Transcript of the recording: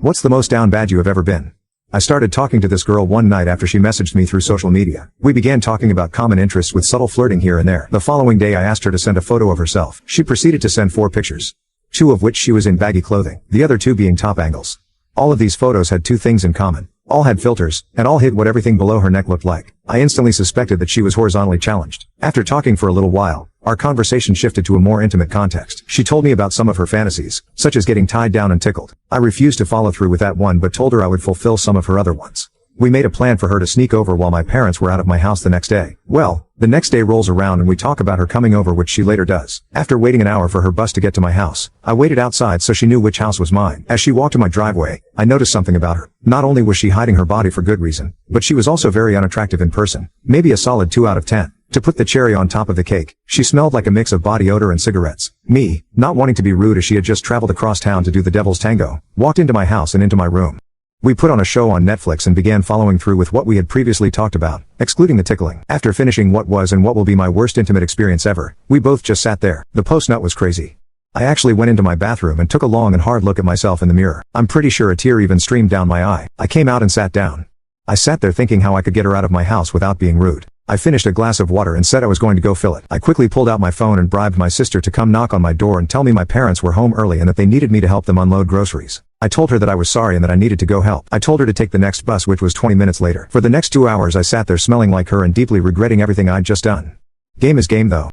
What's the most down bad you have ever been? I started talking to this girl one night after she messaged me through social media. We began talking about common interests with subtle flirting here and there. The following day I asked her to send a photo of herself. She proceeded to send 4 pictures. 2 of which she was in baggy clothing, the other 2 being top angles. All of these photos had 2 things in common. All had filters, and all hid what everything below her neck looked like. I instantly suspected that she was horizontally challenged. After talking for a little while, our conversation shifted to a more intimate context. She told me about some of her fantasies, such as getting tied down and tickled. I refused to follow through with that one but told her I would fulfill some of her other ones. We made a plan for her to sneak over while my parents were out of my house the next day. Well, the next day rolls around and we talk about her coming over, which she later does. After waiting an hour for her bus to get to my house, I waited outside so she knew which house was mine. As she walked to my driveway, I noticed something about her. Not only was she hiding her body for good reason, but she was also very unattractive in person. Maybe a solid 2 out of 10. To put the cherry on top of the cake, she smelled like a mix of body odor and cigarettes. Me, not wanting to be rude as she had just traveled across town to do the devil's tango, walked into my house and into my room. We put on a show on Netflix and began following through with what we had previously talked about, excluding the tickling. After finishing what was and what will be my worst intimate experience ever, we both just sat there. The post-nut was crazy. I actually went into my bathroom and took a long and hard look at myself in the mirror. I'm pretty sure a tear even streamed down my eye. I came out and sat down. I sat there thinking how I could get her out of my house without being rude. I finished a glass of water and said I was going to go fill it. I quickly pulled out my phone and bribed my sister to come knock on my door and tell me my parents were home early and that they needed me to help them unload groceries. I told her that I was sorry and that I needed to go help. I told her to take the next bus, which was 20 minutes later. For the next 2 hours I sat there smelling like her and deeply regretting everything I'd just done. Game is game though.